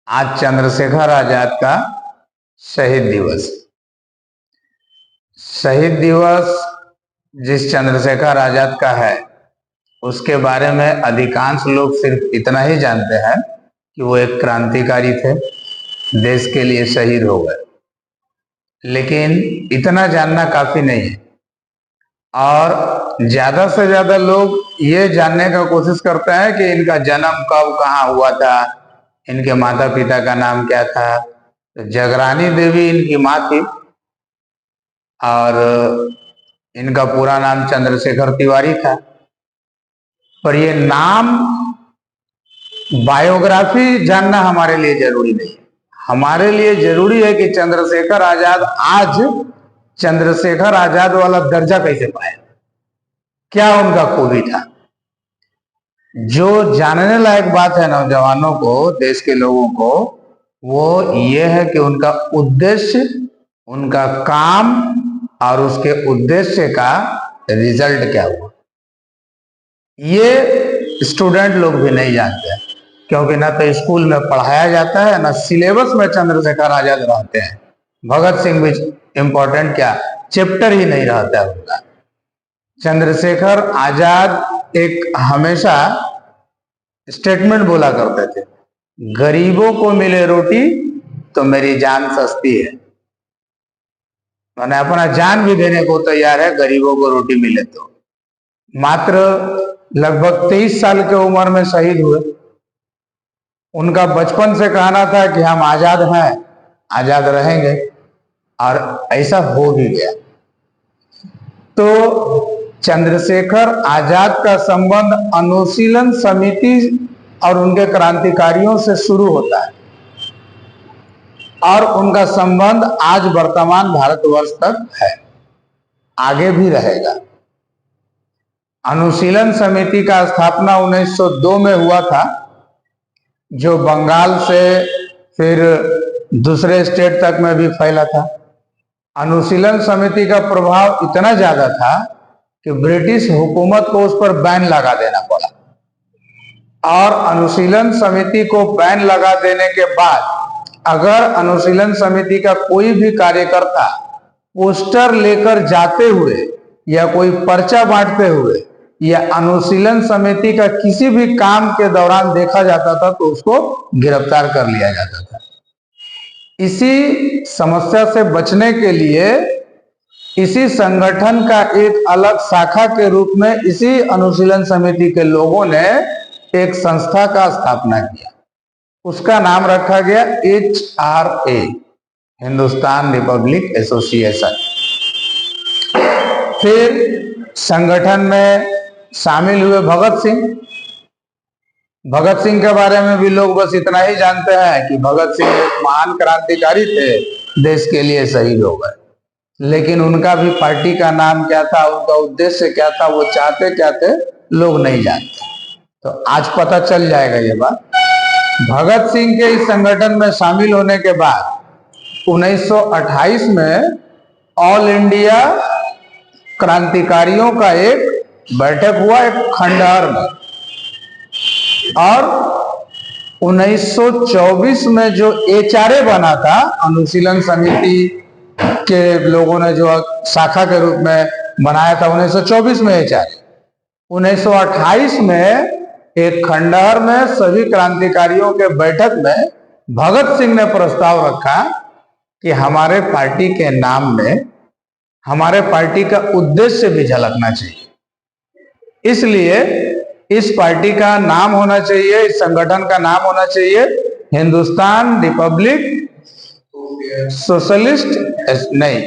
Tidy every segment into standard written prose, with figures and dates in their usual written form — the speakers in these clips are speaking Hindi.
आज चंद्रशेखर आजाद का शहीद दिवस। शहीद दिवस जिस चंद्रशेखर आजाद का है उसके बारे में अधिकांश लोग सिर्फ इतना ही जानते हैं कि वो एक क्रांतिकारी थे, देश के लिए शहीद हो गए। लेकिन इतना जानना काफी नहीं है और ज्यादा से ज्यादा लोग ये जानने का कोशिश करते हैं कि इनका जन्म कब कहाँ हुआ था, इनके माता पिता का नाम क्या था। तो जगरानी देवी इनकी माँ थी और इनका पूरा नाम चंद्रशेखर तिवारी था। पर ये नाम बायोग्राफी जानना हमारे लिए जरूरी नहीं है। हमारे लिए जरूरी है कि चंद्रशेखर आजाद आज चंद्रशेखर आजाद वाला दर्जा कैसे पाया, क्या उनका खूबी था। जो जानने लायक बात है नौजवानों को, देश के लोगों को, वो ये है कि उनका उद्देश्य, उनका काम और उसके उद्देश्य का रिजल्ट क्या हुआ। ये स्टूडेंट लोग भी नहीं जानते हैं, क्योंकि ना तो स्कूल में पढ़ाया जाता है, ना सिलेबस में चंद्रशेखर आजाद रहते हैं। भगत सिंह भी इम्पोर्टेंट क्या चैप्टर ही नहीं रहता है उनका। चंद्रशेखर आजाद एक हमेशा स्टेटमेंट बोला करते थे, गरीबों को मिले रोटी तो मेरी जान सस्ती है। मैंने अपना जान भी देने को तैयार है गरीबों को रोटी मिले तो। मात्र लगभग 23 साल के उम्र में शहीद हुए। उनका बचपन से कहना था कि हम आजाद हैं, आजाद रहेंगे, और ऐसा हो भी गया। तो चंद्रशेखर आजाद का संबंध अनुशीलन समिति और उनके क्रांतिकारियों से शुरू होता है और उनका संबंध आज वर्तमान भारतवर्ष तक है, आगे भी रहेगा। अनुशीलन समिति का स्थापना 1902 में हुआ था, जो बंगाल से फिर दूसरे स्टेट तक में भी फैला था। अनुशीलन समिति का प्रभाव इतना ज्यादा था कि ब्रिटिश हुकूमत को उस पर बैन लगा देना पड़ा। और अनुशीलन समिति को बैन लगा देने के बाद अगर अनुशीलन समिति का कोई भी कार्यकर्ता पोस्टर लेकर जाते हुए या कोई पर्चा बांटते हुए या अनुशीलन समिति का किसी भी काम के दौरान देखा जाता था तो उसको गिरफ्तार कर लिया जाता था। इसी समस्या से बचने के लिए इसी संगठन का एक अलग शाखा के रूप में इसी अनुशीलन समिति के लोगों ने एक संस्था का स्थापना किया। उसका नाम रखा गया HRA, हिंदुस्तान रिपब्लिक एसोसिएशन। फिर संगठन में शामिल हुए भगत सिंह। भगत सिंह के बारे में भी लोग बस इतना ही जानते हैं कि भगत सिंह एक महान क्रांतिकारी थे, देश के लिए शहीद हो गए। लेकिन उनका भी पार्टी का नाम क्या था, उनका उद्देश्य क्या था, वो चाहते क्या थे, लोग नहीं जानते। तो आज पता चल जाएगा ये बात। भगत सिंह के इस संगठन में शामिल होने के बाद 1928 में ऑल इंडिया क्रांतिकारियों का एक बैठक हुआ, एक खंडहर में। और 1924 में जो HRA बना था, अनुशीलन समिति के लोगों ने जो शाखा के रूप में बनाया था 1924 में HRA, 1928 में एक खंडहर में सभी क्रांतिकारियों के बैठक में भगत सिंह ने प्रस्ताव रखा कि हमारे पार्टी के नाम में हमारे पार्टी का उद्देश्य भी झलकना चाहिए। इसलिए इस पार्टी का नाम होना चाहिए, इस संगठन का नाम होना चाहिए हिंदुस्तान रिपब्लिक सोशलिस्ट, नहीं,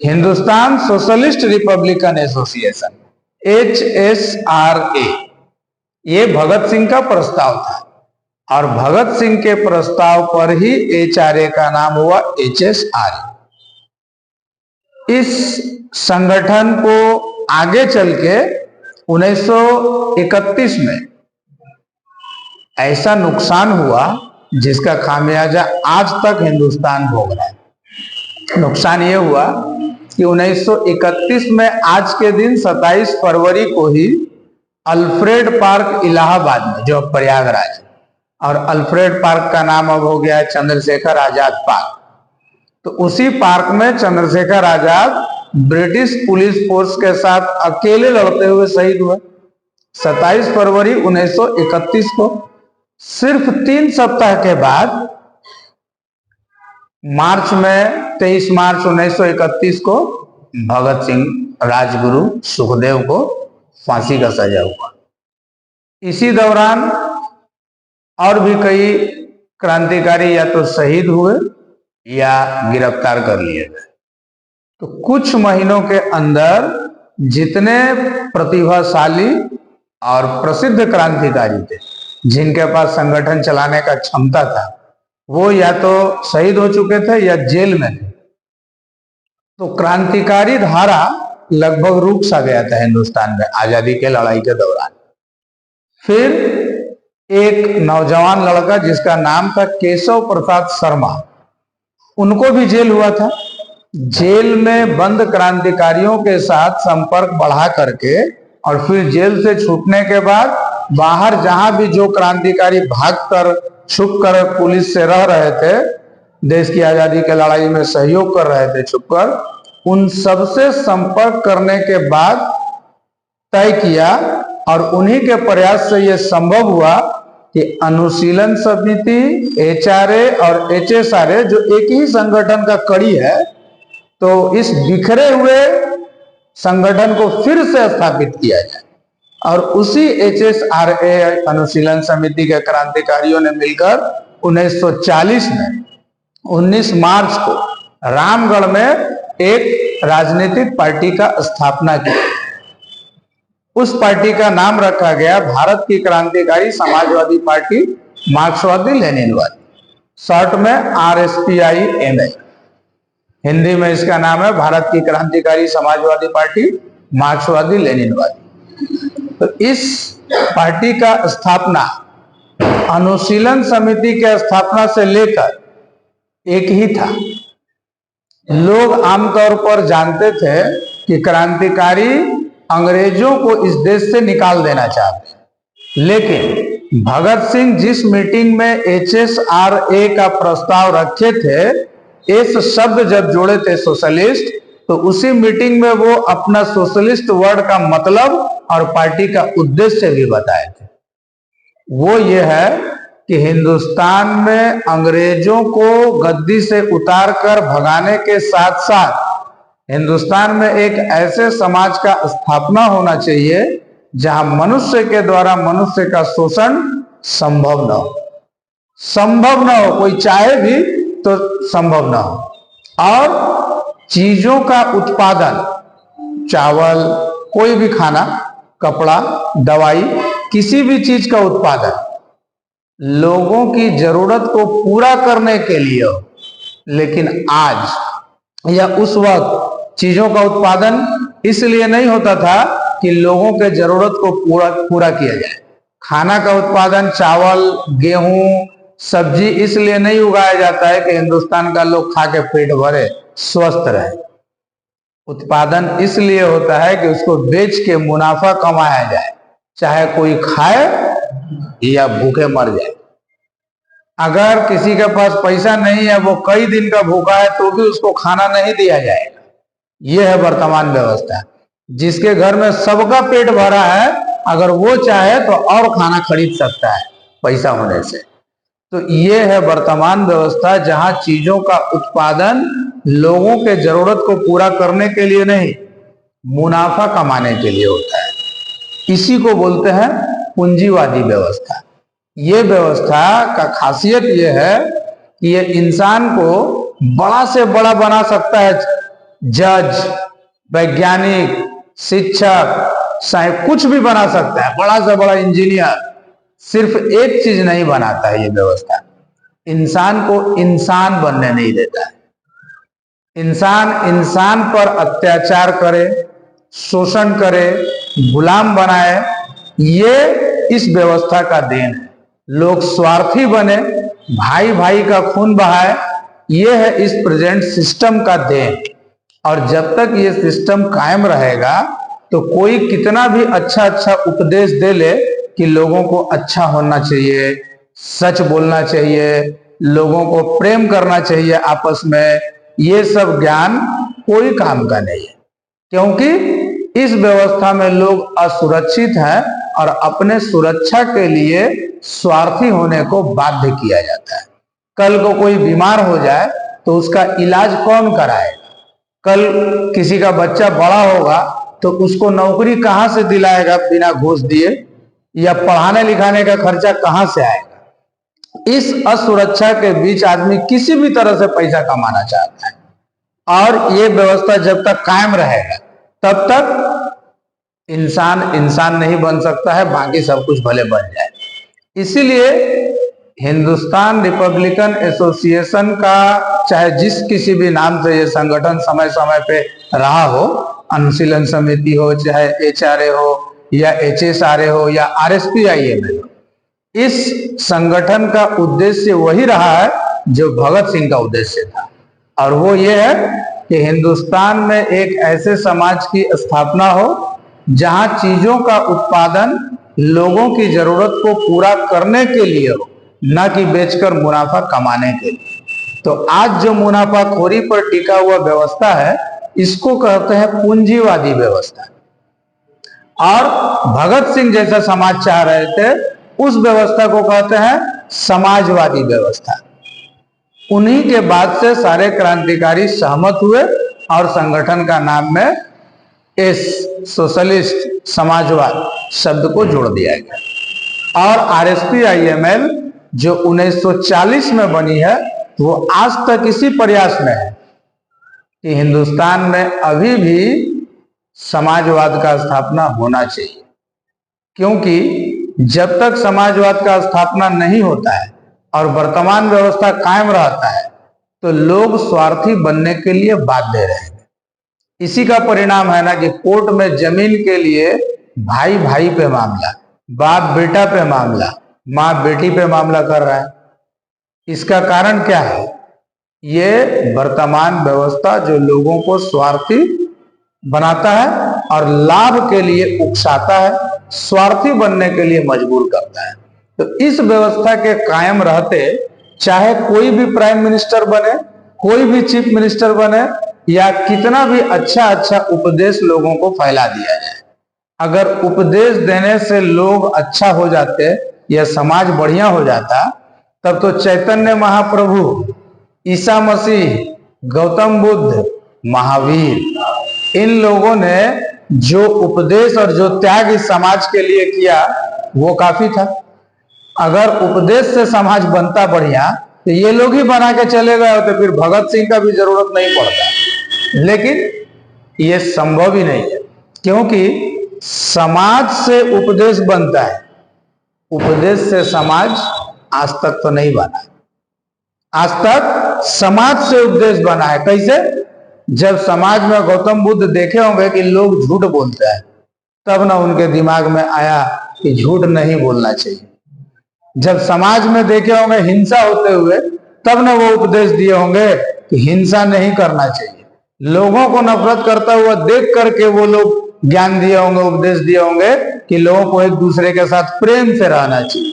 Hindustan socialist Republican association, HSRA। ये भगत सिंह का प्रस्ताव था और भगत सिंह के प्रस्ताव पर ही HRA का नाम हुआ HSRA। इस संगठन को आगे चल के 1931 में ऐसा नुकसान हुआ जिसका खामियाजा आज तक हिंदुस्तान भोग रहा है। नुकसान ये हुआ कि 1931 में आज के दिन 27 फरवरी को ही अल्फ्रेड पार्क इलाहाबाद में, जो प्रयागराज, और अल्फ्रेड पार्क का नाम अब हो गया है चंद्रशेखर आजाद पार्क। तो उसी पार्क में Chandrashekhar Azad British police force के साथ अकेले लड़ते हुए शहीद हुए 27 फरवरी 1931 को। सिर्फ 3 सप्ताह के बाद मार्च में 23 मार्च 1931 को भगत सिंह राजगुरु सुखदेव को फांसी का सजा हुआ। इसी दौरान और भी कई क्रांतिकारी या तो शहीद हुए या गिरफ्तार कर लिए गए। तो कुछ महीनों के अंदर जितने प्रतिभाशाली और प्रसिद्ध क्रांतिकारी थे जिनके पास संगठन चलाने का क्षमता था, वो या तो शहीद हो चुके थे या जेल में थे। तो क्रांतिकारी धारा लगभग रुक सा गया था हिंदुस्तान में आजादी के लड़ाई के दौरान। फिर एक नौजवान लड़का जिसका नाम था केशव प्रसाद शर्मा, उनको भी जेल हुआ था। जेल में बंद क्रांतिकारियों के साथ संपर्क बढ़ा करके और फिर जेल से छूटने के बाद बाहर जहां भी जो क्रांतिकारी भागकर छुपकर पुलिस से रह रहे थे, देश की आजादी के लड़ाई में सहयोग कर रहे थे छुपकर, उन सबसे संपर्क करने के बाद तय किया और उन्हीं के प्रयास से यह संभव हुआ कि अनुशीलन समिति, एचआरए और एचएसआरए जो एक ही संगठन का कड़ी है, तो इस बिखरे हुए संगठन को फिर से स्थापित किया जाए। और उसी एचएसआरए अनुशीलन समिति के क्रांतिकारियों ने मिलकर 1940 में 19 मार्च को रामगढ़ में एक राजनीतिक पार्टी का स्थापना की। उस पार्टी का नाम रखा गया भारत की क्रांतिकारी समाजवादी पार्टी मार्क्सवादी लेनिनवादी, शॉर्ट में RSPIML। हिंदी में इसका नाम है भारत की क्रांतिकारी समाजवादी पार्टी मार्क्सवादी लेनिनवादी। तो इस पार्टी का स्थापना अनुशीलन समिति के स्थापना से लेकर एक ही था। लोग आमतौर पर जानते थे कि क्रांतिकारी अंग्रेजों को इस देश से निकाल देना चाहते, लेकिन भगत सिंह जिस मीटिंग में HSRA का प्रस्ताव रखे थे, इस शब्द जब जोड़े थे सोशलिस्ट, तो उसी मीटिंग में वो अपना सोशलिस्ट वर्ड का मतलब और पार्टी का उद्देश्य भी बताए थे। वो ये है कि हिंदुस्तान में अंग्रेजों को गद्दी से उतारकर भगाने के साथ साथ हिंदुस्तान में एक ऐसे समाज का स्थापना होना चाहिए जहां मनुष्य के द्वारा मनुष्य का शोषण संभव न हो, कोई चाहे भी तो संभव न हो। और चीजों का उत्पादन, चावल, कोई भी खाना, कपड़ा, दवाई, किसी भी चीज का उत्पादन लोगों की जरूरत को पूरा करने के लिए हो। लेकिन आज या उस वक्त चीजों का उत्पादन इसलिए नहीं होता था कि लोगों के जरूरत को पूरा किया जाए। खाना का उत्पादन, चावल, गेहूं, सब्जी इसलिए नहीं उगाया जाता है कि हिंदुस्तान का लोग खा के पेट भरे, स्वस्थ रहे। उत्पादन इसलिए होता है कि उसको बेच के मुनाफा कमाया जाए, चाहे कोई खाए या भूखे मर जाए। अगर किसी के पास पैसा नहीं है, वो कई दिन का भूखा है, तो भी उसको खाना नहीं दिया जाएगा। यह है वर्तमान व्यवस्था। जिसके घर में सबका पेट भरा है, अगर वो चाहे तो और खाना खरीद सकता है पैसा होने से। तो ये है वर्तमान व्यवस्था, जहां चीजों का उत्पादन लोगों के जरूरत को पूरा करने के लिए नहीं, मुनाफा कमाने के लिए होता है। इसी को बोलते हैं पूंजीवादी व्यवस्था। ये व्यवस्था का खासियत ये है कि ये इंसान को बड़ा से बड़ा बना सकता है। जज, वैज्ञानिक, शिक्षक, कुछ भी बना सकता है, बड़ा से बड़ा इंजीनियर। सिर्फ एक चीज नहीं बनाता है ये व्यवस्था, इंसान को इंसान बनने नहीं देता है। इंसान पर अत्याचार करे, शोषण करे, गुलाम बनाए, ये इस व्यवस्था का देन है। लोग स्वार्थी बने, भाई भाई का खून बहाए, ये है इस प्रेजेंट सिस्टम का देन। और जब तक ये सिस्टम कायम रहेगा तो कोई कितना भी अच्छा उपदेश दे ले कि लोगों को अच्छा होना चाहिए, सच बोलना चाहिए, लोगों को प्रेम करना चाहिए आपस में, ये सब ज्ञान कोई काम का नहीं है, क्योंकि इस व्यवस्था में लोग असुरक्षित हैं और अपने सुरक्षा के लिए स्वार्थी होने को बाध्य किया जाता है। कल को कोई बीमार हो जाए तो उसका इलाज कौन कराएगा? कल किसी का बच्चा बड़ा होगा तो उसको नौकरी कहां से दिलाएगा बिना घूस दिए, या पढ़ाने लिखाने का खर्चा कहां से आएगा? इस असुरक्षा के बीच आदमी किसी भी तरह से पैसा कमाना चाहता है, और ये व्यवस्था जब तक कायम रहेगा तब तक इंसान नहीं बन सकता है, बाकी सब कुछ भले बन जाए। इसीलिए हिंदुस्तान रिपब्लिकन एसोसिएशन का, चाहे जिस किसी भी नाम से ये संगठन समय समय पे रहा हो, अनुशीलन समिति हो, चाहे HRA हो या HSRA हो या RSPIML हो, इस संगठन का उद्देश्य वही रहा है जो भगत सिंह का उद्देश्य था, और वो ये है कि हिंदुस्तान में एक ऐसे समाज की स्थापना हो जहां चीजों का उत्पादन लोगों की जरूरत को पूरा करने के लिए हो, न कि बेचकर मुनाफा कमाने के लिए। तो आज जो मुनाफाखोरी पर टिका हुआ व्यवस्था है, इसको कहते हैं पूंजीवादी व्यवस्था। और भगत सिंह जैसा समाज चाह रहे थे, उस व्यवस्था को कहते हैं समाजवादी व्यवस्था। उन्हीं के बाद से सारे क्रांतिकारी सहमत हुए और संगठन का नाम में सोशलिस्ट समाजवाद शब्द को जोड़ दिया गया। और RSPIML जो 1940 में बनी है, वो आज तक इसी प्रयास में है कि हिंदुस्तान में अभी भी समाजवाद का स्थापना होना चाहिए, क्योंकि जब तक समाजवाद का स्थापना नहीं होता है और वर्तमान व्यवस्था कायम रहता है तो लोग स्वार्थी बनने के लिए बाध्य रहेंगे। इसी का परिणाम है ना कि कोर्ट में जमीन के लिए भाई भाई पे मामला, बाप बेटा पे मामला, माँ बेटी पे मामला कर रहा है। इसका कारण क्या है? ये वर्तमान व्यवस्था जो लोगों को स्वार्थी बनाता है और लाभ के लिए उकसाता है, स्वार्थी बनने के लिए मजबूर करता है। तो इस व्यवस्था के कायम रहते, चाहे कोई भी प्राइम मिनिस्टर बने, कोई भी चीफ मिनिस्टर बने, या कितना भी अच्छा उपदेश लोगों को फैला दिया जाए, अगर उपदेश देने से लोग अच्छा हो जाते या समाज बढ़िया हो जाता, तब तो चैतन्य महाप्रभु, ईसा मसीह, गौतम बुद्ध, महावीर, इन लोगों ने जो उपदेश और जो त्याग इस समाज के लिए किया वो काफी था। अगर उपदेश से समाज बनता बढ़िया तो ये लोग ही बना के चले गए होते, फिर भगत सिंह का भी जरूरत नहीं पड़ता। लेकिन ये संभव ही नहीं है, क्योंकि समाज से उपदेश बनता है, उपदेश से समाज आज तक तो नहीं बना। आज तक समाज से उपदेश बना है। कैसे? जब समाज में गौतम बुद्ध देखे होंगे कि लोग झूठ बोलते हैं, तब ना उनके दिमाग में आया कि झूठ नहीं बोलना चाहिए। जब समाज में देखे होंगे हिंसा होते हुए, तब ना वो उपदेश दिए होंगे कि हिंसा नहीं करना चाहिए। लोगों को नफरत करता हुआ देख करके वो लोग ज्ञान दिए होंगे, उपदेश दिए होंगे कि लोगों को एक दूसरे के साथ प्रेम से रहना चाहिए।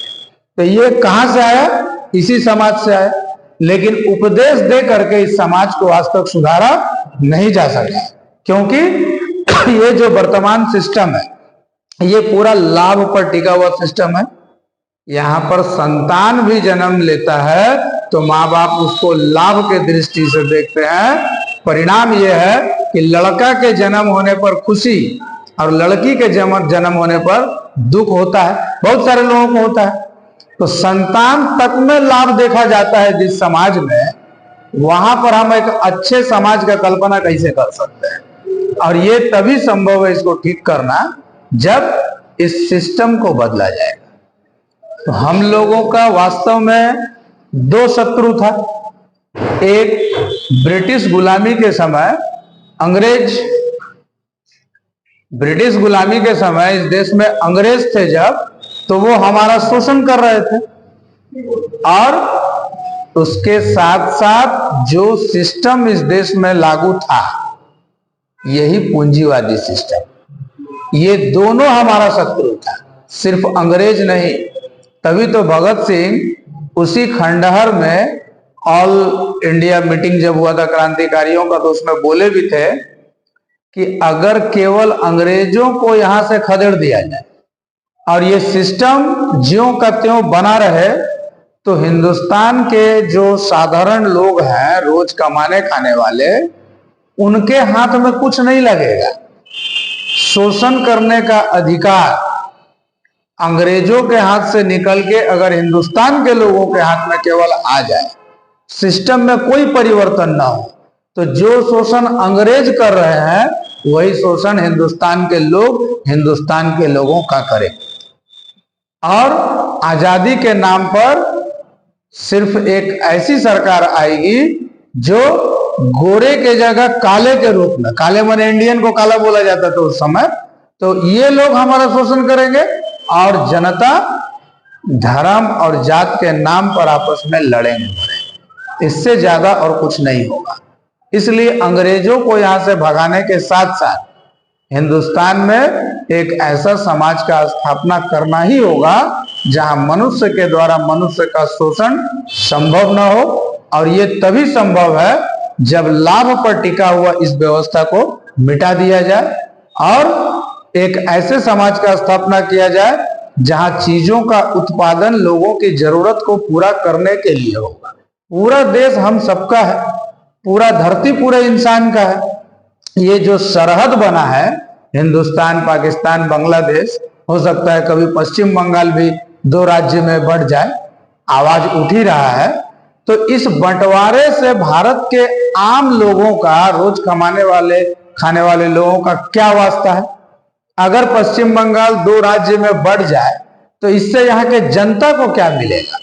तो ये कहां से आया? इसी समाज से आया। लेकिन उपदेश दे करके इस समाज को आज तक सुधारा नहीं जा सका, क्योंकि ये जो वर्तमान सिस्टम है, ये पूरा लाभ पर टिका हुआ सिस्टम है। यहाँ पर संतान भी जन्म लेता है तो माँ बाप उसको लाभ के दृष्टि से देखते हैं। परिणाम यह है कि लड़का के जन्म होने पर खुशी और लड़की के जन्म होने पर दुख होता है, बहुत सारे लोगों को होता है। तो संतान तक में लाभ देखा जाता है जिस समाज में, वहां पर हम एक अच्छे समाज का कल्पना कैसे कर सकते हैं? और ये तभी संभव है इसको ठीक करना जब इस सिस्टम को बदला जाएगा। तो हम लोगों का वास्तव में दो शत्रु था। एक ब्रिटिश गुलामी के समय, ब्रिटिश गुलामी के समय इस देश में अंग्रेज थे जब, तो वो हमारा शोषण कर रहे थे। और उसके साथ साथ जो सिस्टम इस देश में लागू था, यही पूंजीवादी सिस्टम, ये दोनों हमारा शत्रु था, सिर्फ अंग्रेज नहीं। तभी तो भगत सिंह उसी खंडहर में ऑल इंडिया मीटिंग जब हुआ था क्रांतिकारियों का, तो उसमें बोले भी थे कि अगर केवल अंग्रेजों को यहां से खदेड़ दिया जाए और ये सिस्टम ज्यों का त्यों बना रहे, तो हिंदुस्तान के जो साधारण लोग हैं, रोज कमाने खाने वाले, उनके हाथ में कुछ नहीं लगेगा। शोषण करने का अधिकार अंग्रेजों के हाथ से निकल के अगर हिंदुस्तान के लोगों के हाथ में केवल आ जाए, सिस्टम में कोई परिवर्तन ना हो, तो जो शोषण अंग्रेज कर रहे हैं वही शोषण हिंदुस्तान के लोग हिंदुस्तान के लोगों का करें। और आजादी के नाम पर सिर्फ एक ऐसी सरकार आएगी जो गोरे के जगह काले के रूप में, काले माने इंडियन को काला बोला जाता था उस समय, तो ये लोग हमारा शोषण करेंगे और जनता धर्म और जात के नाम पर आपस में लड़ेंगे। इससे ज्यादा और कुछ नहीं होगा। इसलिए अंग्रेजों को यहां से भगाने के साथ साथ हिंदुस्तान में एक ऐसा समाज का स्थापना करना ही होगा जहां मनुष्य के द्वारा मनुष्य का शोषण संभव न हो। और ये तभी संभव है जब लाभ पर टिका हुआ इस व्यवस्था को मिटा दिया जाए और एक ऐसे समाज का स्थापना किया जाए जहां चीजों का उत्पादन लोगों की जरूरत को पूरा करने के लिए होगा। पूरा देश हम सबका है, पूरा धरती पूरे इंसान का है। ये जो सरहद बना है हिंदुस्तान, पाकिस्तान, बांग्लादेश, हो सकता है कभी पश्चिम बंगाल भी दो राज्य में बढ़ जाए, आवाज उठ ही रहा है। तो इस बंटवारे से भारत के आम लोगों का, रोज कमाने वाले खाने वाले लोगों का क्या वास्ता है? अगर पश्चिम बंगाल दो राज्य में बढ़ जाए तो इससे यहाँ के जनता को क्या मिलेगा?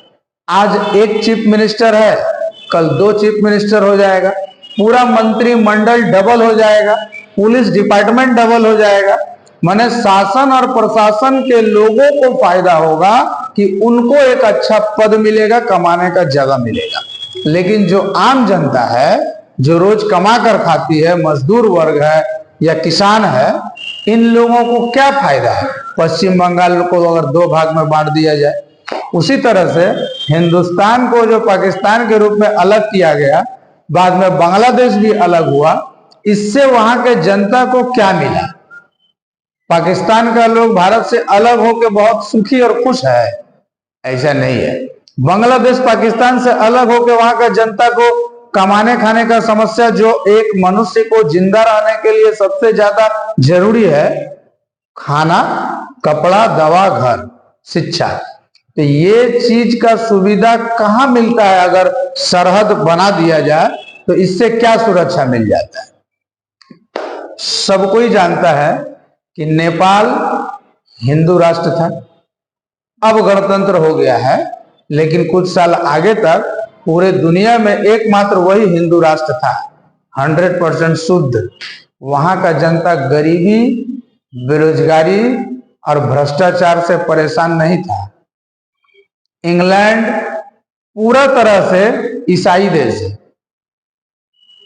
आज एक चीफ मिनिस्टर है, कल दो चीफ मिनिस्टर हो जाएगा, पूरा मंत्रिमंडल डबल हो जाएगा, पुलिस डिपार्टमेंट डबल हो जाएगा। माने शासन और प्रशासन के लोगों को फायदा होगा कि उनको एक अच्छा पद मिलेगा, कमाने का जगह मिलेगा। लेकिन जो आम जनता है, जो रोज कमा कर खाती है, मजदूर वर्ग है या किसान है, इन लोगों को क्या फायदा है? पश्चिम बंगाल को अगर दो भाग में बांट दिया जाए, उसी तरह से हिंदुस्तान को जो पाकिस्तान के रूप में अलग किया गया, बाद में बांग्लादेश भी अलग हुआ, इससे वहां के जनता को क्या मिला? पाकिस्तान का लोग भारत से अलग होकर बहुत सुखी और खुश है? ऐसा नहीं है। बांग्लादेश पाकिस्तान से अलग होकर वहां का जनता को कमाने खाने का समस्या, जो एक मनुष्य को जिंदा रहने के लिए सबसे ज्यादा जरूरी है, खाना, कपड़ा, दवा, घर, शिक्षा, तो ये चीज का सुविधा कहाँ मिलता है? अगर सरहद बना दिया जाए तो इससे क्या सुरक्षा मिल जाता है? सब कोई जानता है कि नेपाल हिंदू राष्ट्र था, अब गणतंत्र हो गया है, लेकिन कुछ साल आगे तक पूरे दुनिया में एकमात्र वही हिंदू राष्ट्र था, 100% शुद्ध। वहां का जनता गरीबी, बेरोजगारी और भ्रष्टाचार से परेशान नहीं था। इंग्लैंड पूरा तरह से ईसाई देश है,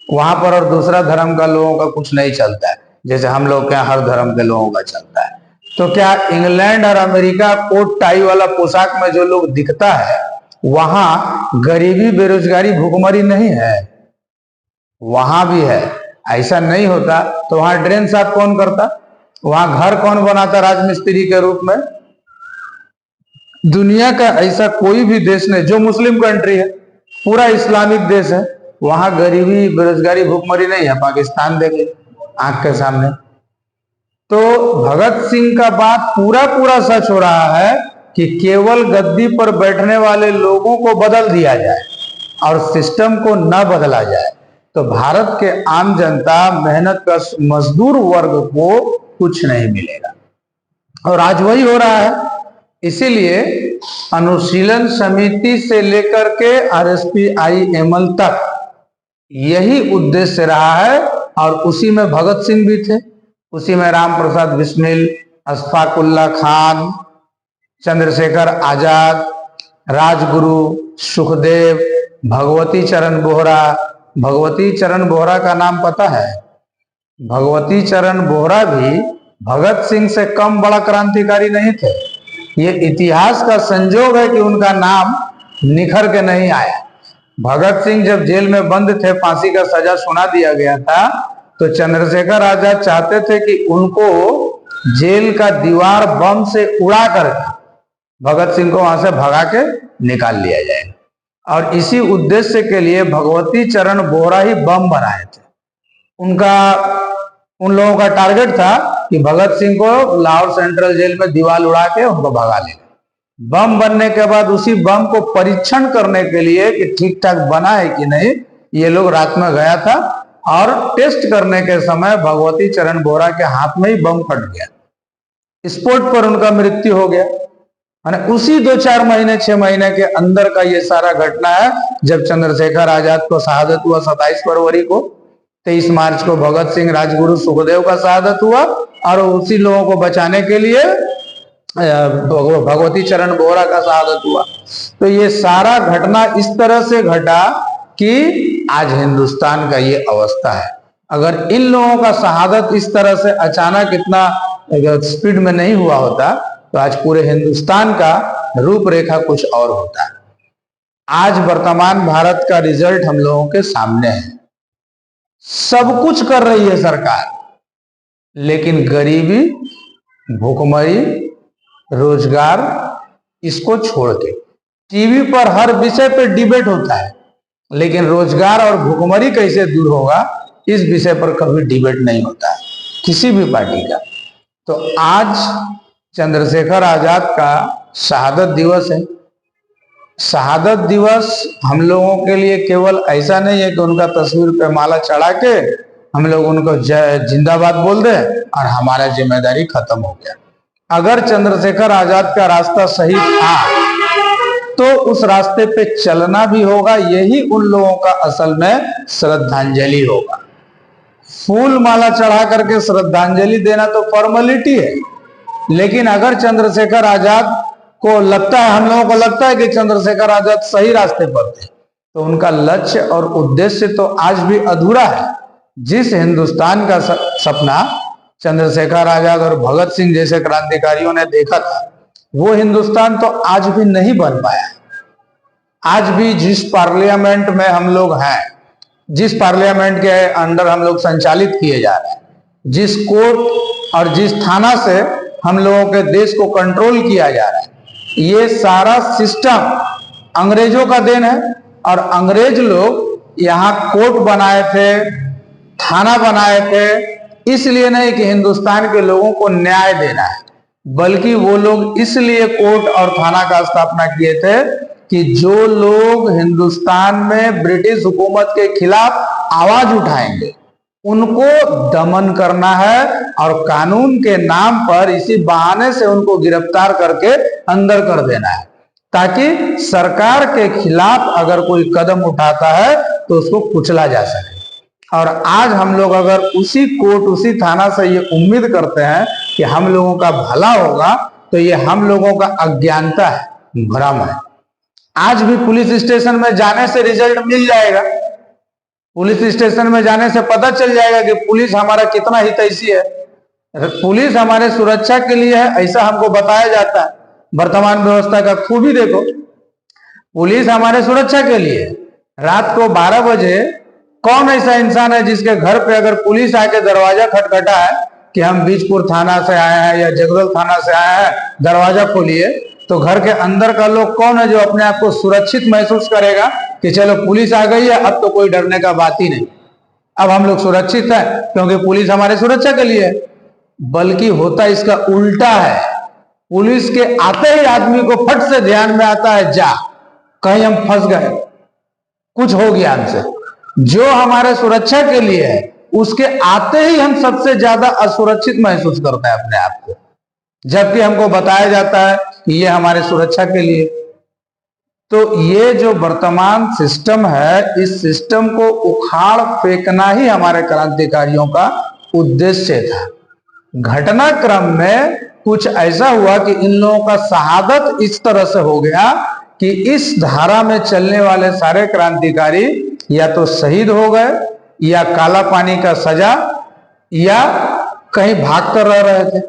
वहां पर और दूसरा धर्म का लोगों का कुछ नहीं चलता है, जैसे हम लोग के यहाँ हर धर्म के लोगों का चलता है। तो क्या इंग्लैंड और अमेरिका कोट टाई वाला पोशाक में जो लोग दिखता है, वहां गरीबी, बेरोजगारी, भूखमरी नहीं है? वहां भी है। ऐसा नहीं होता तो वहां ड्रेन साफ कौन करता? वहां घर कौन बनाता राजमिस्त्री के रूप में? दुनिया का ऐसा कोई भी देश नहीं, जो मुस्लिम कंट्री है, पूरा इस्लामिक देश है, वहां गरीबी, बेरोजगारी, भूखमरी नहीं है। पाकिस्तान देखिए आंख के सामने। तो भगत सिंह का बात पूरा पूरा सच हो रहा है कि केवल गद्दी पर बैठने वाले लोगों को बदल दिया जाए और सिस्टम को न बदला जाए तो भारत के आम जनता, मेहनत का मजदूर वर्ग को कुछ नहीं मिलेगा। और आज वही हो रहा है। इसीलिए अनुशीलन समिति से लेकर के RSPIML तक यही उद्देश्य रहा है, और उसी में भगत सिंह भी थे, उसी में राम प्रसाद बिस्मिल, अशफाकुल्ला खान, चंद्रशेखर आजाद, राजगुरु, सुखदेव, भगवती चरण बोहरा। भगवती चरण बोहरा का नाम पता है? भगवती चरण बोहरा भी भगत सिंह से कम बड़ा क्रांतिकारी नहीं थे। ये इतिहास का संजोग है कि उनका नाम निखर के नहीं आया। भगत सिंह जब जेल में बंद थे, फांसी का सजा सुना दिया गया था, तो चंद्रशेखर आजाद चाहते थे कि उनको जेल का दीवार बम से उड़ा कर भगत सिंह को वहां से भगा के निकाल लिया जाए। और इसी उद्देश्य के लिए भगवती चरण बोहरा ही बम बनाए थे। उन लोगों का टारगेट था कि भगत सिंह को लाहौर सेंट्रल जेल में दीवार उड़ा के उनको भगा लेंगे। बम बनने के बाद उसी बम को परीक्षण करने के लिए कि ठीक ठाक बना है कि नहीं, ये लोग रात में गया था और टेस्ट करने के समय भगवती चरण बोहरा के हाथ में ही बम फट गया, स्पॉट पर उनका मृत्यु हो गया। उसी 2-4 महीने 6 महीने के अंदर का ये सारा घटना है, जब चंद्रशेखर आजाद को शहादत हुआ 27 फरवरी को। 23 मार्च को भगत सिंह, राजगुरु सुखदेव का शहादत हुआ, और उसी लोगों को बचाने के लिए भगवती चरण बोहरा का शहादत हुआ। तो ये सारा घटना इस तरह से घटा कि आज हिंदुस्तान का ये अवस्था है। अगर इन लोगों का शहादत इस तरह से अचानक इतना स्पीड में नहीं हुआ होता, तो आज पूरे हिंदुस्तान का रूपरेखा कुछ और होता है। आज वर्तमान भारत का रिजल्ट हम लोगों के सामने है। सब कुछ कर रही है सरकार, लेकिन गरीबी, भूखमरी, रोजगार, इसको छोड़ के टीवी पर हर विषय पर डिबेट होता है, लेकिन रोजगार और भूखमरी कैसे दूर होगा, इस विषय पर कभी डिबेट नहीं होता है किसी भी पार्टी का। तो आज चंद्रशेखर आजाद का शहादत दिवस है। शहादत दिवस हम लोगों के लिए केवल ऐसा नहीं है कि उनका तस्वीर पे माला चढ़ा के हम लोग उनको जिंदाबाद बोल दें और हमारा जिम्मेदारी खत्म हो गया। अगर चंद्रशेखर आजाद का रास्ता सही था तो उस रास्ते पे चलना भी होगा। यही उन लोगों का असल में श्रद्धांजलि होगा। फूल माला चढ़ा करके श्रद्धांजलि देना तो फॉर्मेलिटी है, लेकिन अगर चंद्रशेखर आजाद को लगता है, हम लोगों को लगता है कि चंद्रशेखर आजाद सही रास्ते पर थे, तो उनका लक्ष्य और उद्देश्य तो आज भी अधूरा है। जिस हिंदुस्तान का सपना चंद्रशेखर आजाद और भगत सिंह जैसे क्रांतिकारियों ने देखा था, वो हिंदुस्तान तो आज भी नहीं बन पाया। आज भी जिस पार्लियामेंट में हम लोग हैं, जिस पार्लियामेंट के अंडर हम लोग संचालित किए जा रहे हैं, जिस कोर्ट और जिस थाना से हम लोगों के देश को कंट्रोल किया जा रहा है, ये सारा सिस्टम अंग्रेजों का देन है। और अंग्रेज लोग यहाँ कोर्ट बनाए थे, थाना बनाए थे, इसलिए नहीं कि हिंदुस्तान के लोगों को न्याय देना है, बल्कि वो लोग इसलिए कोर्ट और थाना का स्थापना किए थे कि जो लोग हिंदुस्तान में ब्रिटिश हुकूमत के खिलाफ आवाज उठाएंगे उनको दमन करना है, और कानून के नाम पर इसी बहाने से उनको गिरफ्तार करके अंदर कर देना है, ताकि सरकार के खिलाफ अगर कोई कदम उठाता है तो उसको कुचला जा सके। और आज हम लोग अगर उसी कोर्ट, उसी थाना से ये उम्मीद करते हैं कि हम लोगों का भला होगा, तो ये हम लोगों का अज्ञानता है, भ्रम है। आज भी पुलिस स्टेशन में जाने से रिजल्ट मिल जाएगा, पुलिस स्टेशन में जाने से पता चल जाएगा कि पुलिस हमारा कितना हितैषी है, पुलिस हमारे सुरक्षा के लिए है, ऐसा हमको बताया जाता है। वर्तमान व्यवस्था का खूबी देखो, पुलिस हमारे सुरक्षा के लिए। रात को 12 बजे कौन ऐसा इंसान है जिसके घर पे अगर पुलिस आके दरवाजा खटखटा है कि हम बीजपुर थाना से आए हैं या जगदल थाना से आए हैं, दरवाजा खोलिए, तो घर के अंदर का लोग कौन है जो अपने आप को सुरक्षित महसूस करेगा कि चलो पुलिस आ गई है, अब तो कोई डरने का बात ही नहीं, अब हम लोग सुरक्षित हैं क्योंकि पुलिस हमारे सुरक्षा के लिए है। बल्कि होता इसका उल्टा है। पुलिस के आते ही आदमी को फट से ध्यान में आता है, जा कहीं हम फंस गए, कुछ हो गया हमसे। जो हमारे सुरक्षा के लिए है उसके आते ही हम सबसे ज्यादा असुरक्षित महसूस करते हैं अपने आप को, जबकि हमको बताया जाता है कि ये हमारे सुरक्षा के लिए। तो ये जो वर्तमान सिस्टम है, इस सिस्टम को उखाड़ फेंकना ही हमारे क्रांतिकारियों का उद्देश्य था। घटनाक्रम में कुछ ऐसा हुआ कि इन लोगों का शहादत इस तरह से हो गया कि इस धारा में चलने वाले सारे क्रांतिकारी या तो शहीद हो गए, या काला पानी का सजा, या कहीं भाग कर रह रहे थे।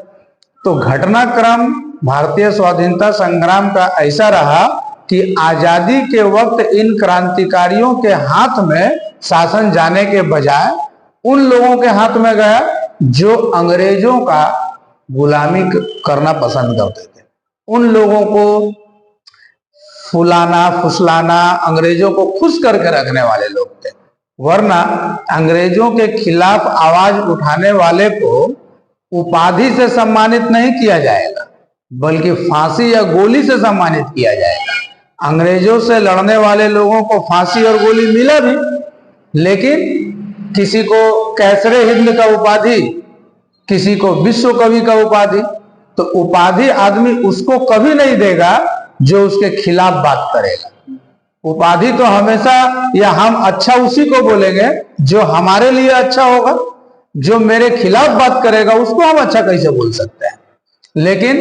तो घटनाक्रम भारतीय स्वाधीनता संग्राम का ऐसा रहा कि आजादी के वक्त इन क्रांतिकारियों के हाथ में शासन जाने के बजाय उन लोगों के हाथ में गया जो अंग्रेजों का गुलामी करना पसंद करते थे। उन लोगों को फुलाना फुसलाना, अंग्रेजों को खुश करके रखने वाले लोग थे। वरना अंग्रेजों के खिलाफ आवाज उठाने वाले को उपाधि से सम्मानित नहीं किया जाएगा, बल्कि फांसी या गोली से सम्मानित किया जाएगा। अंग्रेजों से लड़ने वाले लोगों को फांसी और गोली मिला भी, लेकिन किसी को कैसरे हिंद का उपाधि, किसी को विश्व कवि का उपाधि, तो उपाधि आदमी उसको कभी नहीं देगा जो उसके खिलाफ बात करेगा। उपाधि तो हमेशा, या हम अच्छा उसी को बोलेंगे जो हमारे लिए अच्छा होगा। जो मेरे खिलाफ बात करेगा उसको हम अच्छा कैसे बोल सकते हैं। लेकिन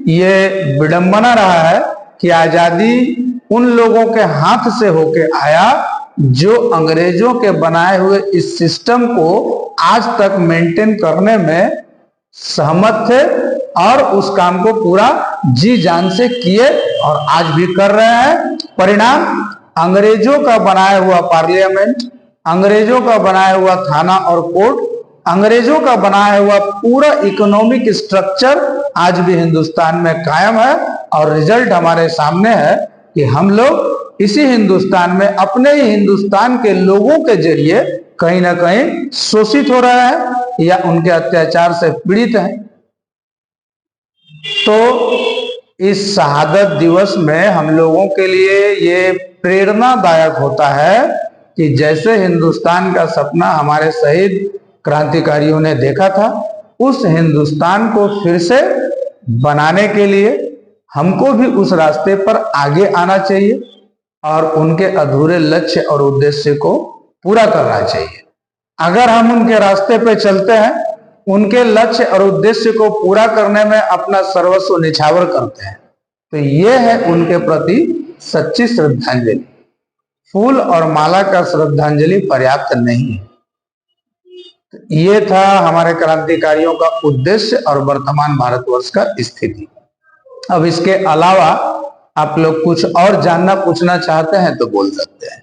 ये विडंबना रहा है कि आजादी उन लोगों के हाथ से होके आया जो अंग्रेजों के बनाए हुए इस सिस्टम को आज तक मेंटेन करने में सहमत थे और उस काम को पूरा जी जान से किए और आज भी कर रहे हैं। परिणाम अंग्रेजों का बनाया हुआ पार्लियामेंट, अंग्रेजों का बनाया हुआ थाना और कोर्ट, अंग्रेजों का बनाया हुआ पूरा इकोनॉमिक स्ट्रक्चर आज भी हिंदुस्तान में कायम है। और रिजल्ट हमारे सामने है कि हम लोग इसी हिंदुस्तान में अपने ही हिंदुस्तान के लोगों के जरिए कहीं ना कहीं शोषित हो रहे हैं या उनके अत्याचार से पीड़ित हैं। तो इस शहादत दिवस में हम लोगों के लिए ये प्रेरणादायक होता है कि जैसे हिंदुस्तान का सपना हमारे शहीद क्रांतिकारियों ने देखा था, उस हिंदुस्तान को फिर से बनाने के लिए हमको भी उस रास्ते पर आगे आना चाहिए और उनके अधूरे लक्ष्य और उद्देश्य को पूरा करना चाहिए। अगर हम उनके रास्ते पे चलते हैं, उनके लक्ष्य और उद्देश्य को पूरा करने में अपना सर्वस्व निछावर करते हैं, तो ये है उनके प्रति सच्ची श्रद्धांजलि। फूल और माला का श्रद्धांजलि पर्याप्त नहीं है। ये था हमारे क्रांतिकारियों का उद्देश्य और वर्तमान भारतवर्ष का स्थिति। अब इसके अलावा आप लोग कुछ और जानना पूछना चाहते हैं तो बोल सकते हैं।